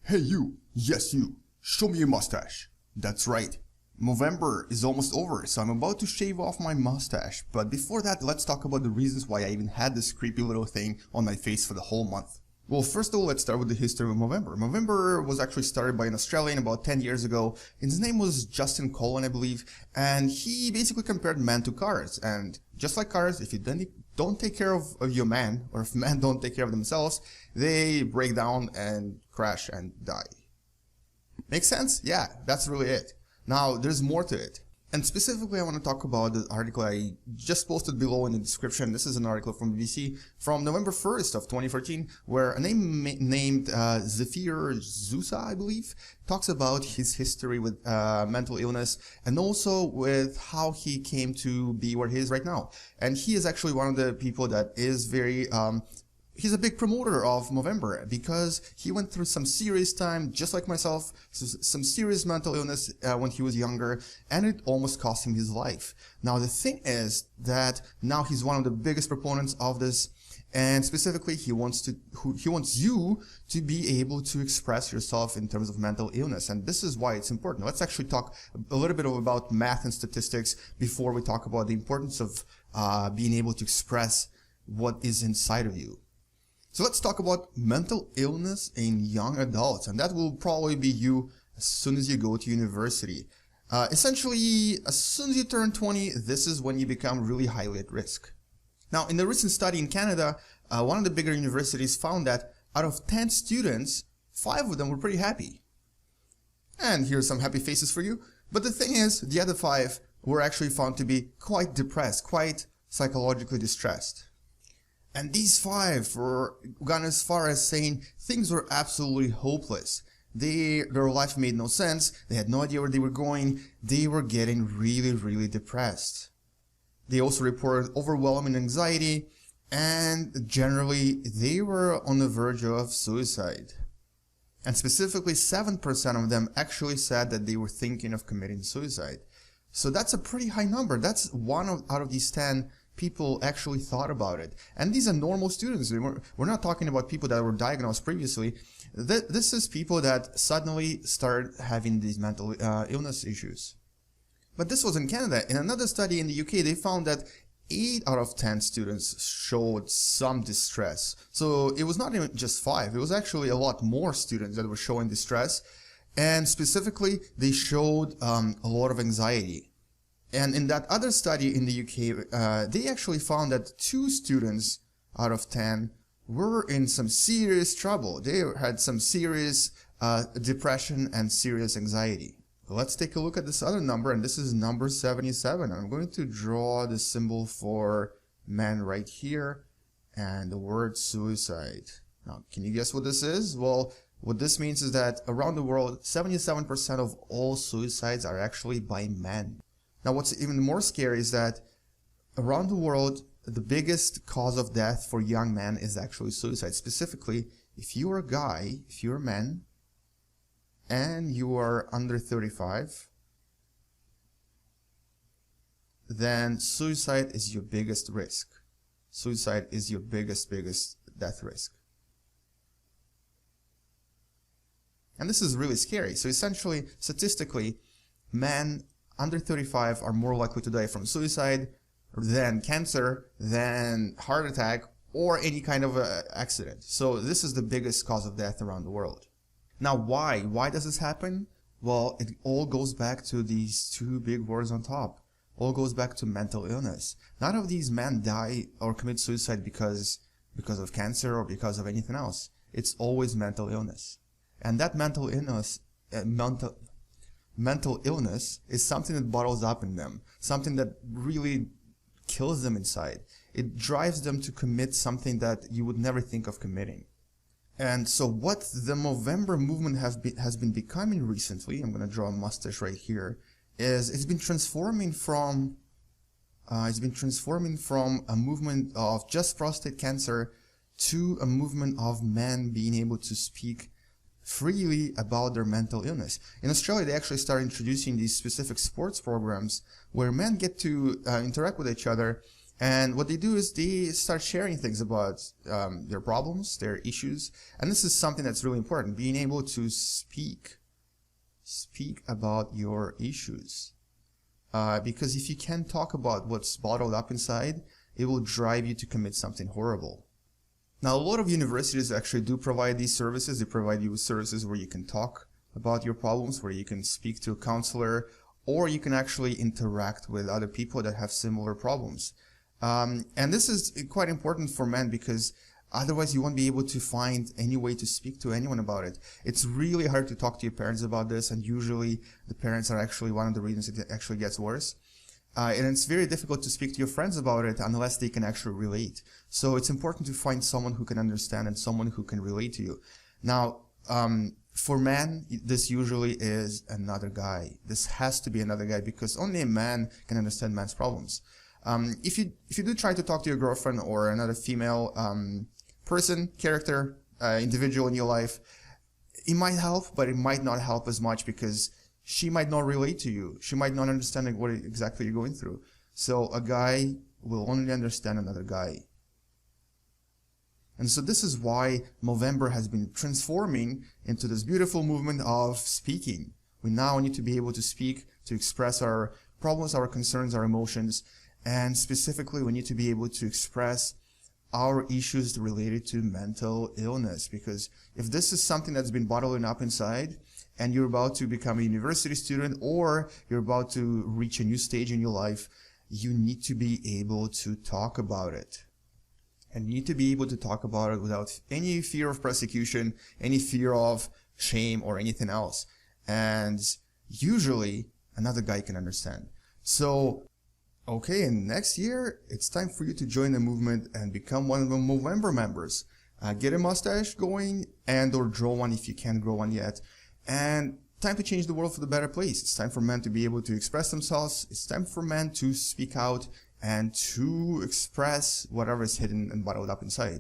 Hey you, yes you, show me your mustache. That's right, Movember is almost over, so I'm about to shave off my mustache, but before that let's talk about the reasons why I even had this creepy little thing on my face for the whole month. Well, first of all, let's start with the history of Movember. Movember was actually started by an Australian about 10 years ago. His name was Justin Colin, I believe, and he basically compared men to cars. And just like cars, if you don't take care of your man, or if men don't take care of themselves, they break down and crash and die. Make sense? Yeah, that's really it. Now, there's more to it. And specifically, I want to talk about the article I just posted below in the description. This is an article from BBC from November 1st of 2014, where a name named Zephyr Zusa, I believe, talks about his history with mental illness and also with how he came to be where he is right now. And he is actually one of the people that is very he's a big promoter of Movember because he went through some serious time, just like myself, some serious mental illness when he was younger, and it almost cost him his life. Now the thing is that now he's one of the biggest proponents of this, and specifically he wants you to be able to express yourself in terms of mental illness, and this is why it's important. Let's actually talk a little bit about math and statistics before we talk about the importance of being able to express what is inside of you. So let's talk about mental illness in young adults, and that will probably be you as soon as you go to university. Essentially, as soon as you turn 20, this is when you become really highly at risk. Now, in a recent study in Canada, one of the bigger universities found that out of 10 students, 5 of them were pretty happy. And here's some happy faces for you. But the thing is, the other 5 were actually found to be quite depressed, quite psychologically distressed. And these 5 were gone as far as saying things were absolutely hopeless. Their life made no sense, they had no idea where they were going, they were getting really depressed. They also reported overwhelming anxiety, and generally they were on the verge of suicide. And specifically 7% of them actually said that they were thinking of committing suicide. So that's a pretty high number. That's 1 out of these 10 people actually thought about it. And these are normal students. We're not talking about people that were diagnosed previously. This is people that suddenly started having these mental illness issues. But this was in Canada. In another study in the UK, they found that 8 out of 10 students showed some distress. So it was not even just 5. It was actually a lot more students that were showing distress. And specifically, they showed a lot of anxiety. And in that other study in the UK, they actually found that 2 students out of 10 were in some serious trouble. They had some serious depression and serious anxiety. Let's take a look at this other number, and this is number 77. I'm going to draw the symbol for men right here and the word suicide. Now, can you guess what this is? Well, what this means is that around the world, 77% of all suicides are actually by men. Now, what's even more scary is that around the world, the biggest cause of death for young men is actually suicide. Specifically, if you're a guy, if you're a man, and you are under 35, then suicide is your biggest risk. Suicide is your biggest death risk. And this is really scary. So essentially, statistically, men under 35 are more likely to die from suicide than cancer, than heart attack, or any kind of accident. So this is the biggest cause of death around the world. Now why? Why does this happen? Well, it all goes back to these 2 big words on top. All goes back to mental illness. None of these men die or commit suicide because of cancer or because of anything else. It's always mental illness. And that mental illness, mental illness is something that bottles up in them, something that really kills them inside. It drives them to commit something that you would never think of committing. And so what the Movember movement has been becoming recently, I'm going to draw a mustache right here, is it's been transforming from a movement of just prostate cancer to a movement of men being able to speak freely about their mental illness. In Australia, they actually started introducing these specific sports programs where men get to interact with each other And what they do is they start sharing things about their problems, their issues. And this is something that's really important, being able to speak about your issues. Because if you can't talk about what's bottled up inside, it will drive you to commit something horrible. Now, a lot of universities actually do provide these services. They provide you with services where you can talk about your problems, where you can speak to a counselor, or you can actually interact with other people that have similar problems. And this is quite important for men because otherwise you won't be able to find any way to speak to anyone about it. It's really hard to talk to your parents about this, and usually the parents are actually one of the reasons it actually gets worse. And it's very difficult to speak to your friends about it unless they can actually relate. So it's important to find someone who can understand and someone who can relate to you. Now, for men, this usually is another guy. This has to be another guy because only a man can understand man's problems. If you do try to talk to your girlfriend or another female person, character, individual in your life, it might help, but it might not help as much because she might not relate to you. She might not understand what exactly you're going through. So a guy will only understand another guy. And so this is why Movember has been transforming into this beautiful movement of speaking. We now need to be able to speak, to express our problems, our concerns, our emotions, and specifically we need to be able to express our issues related to mental illness. Because if this is something that's been bottling up inside, and you're about to become a university student or you're about to reach a new stage in your life, you need to be able to talk about it. And you need to be able to talk about it without any fear of persecution, any fear of shame or anything else. And usually another guy can understand. So, okay, and next year, it's time for you to join the movement and become one of the Movember members. Get a mustache going and or draw one if you can't grow one yet. And time to change the world for the better place. It's time for men to be able to express themselves. It's time for men to speak out and to express whatever is hidden and bottled up inside.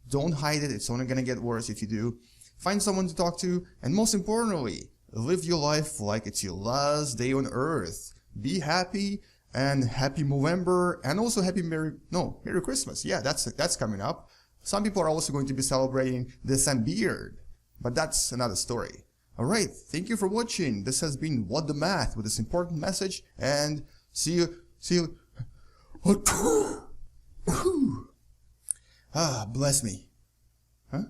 Don't hide it. It's only going to get worse if you do. Find someone to talk to. And most importantly, live your life like it's your last day on earth. Be happy and happy Movember and also Merry Christmas. Yeah, that's coming up. Some people are also going to be celebrating the beard, but that's another story. Alright, thank you for watching. This has been What the Math with this important message, and see you. Bless me. Huh?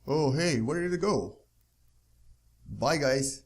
Oh, hey, where did it go? Bye, guys.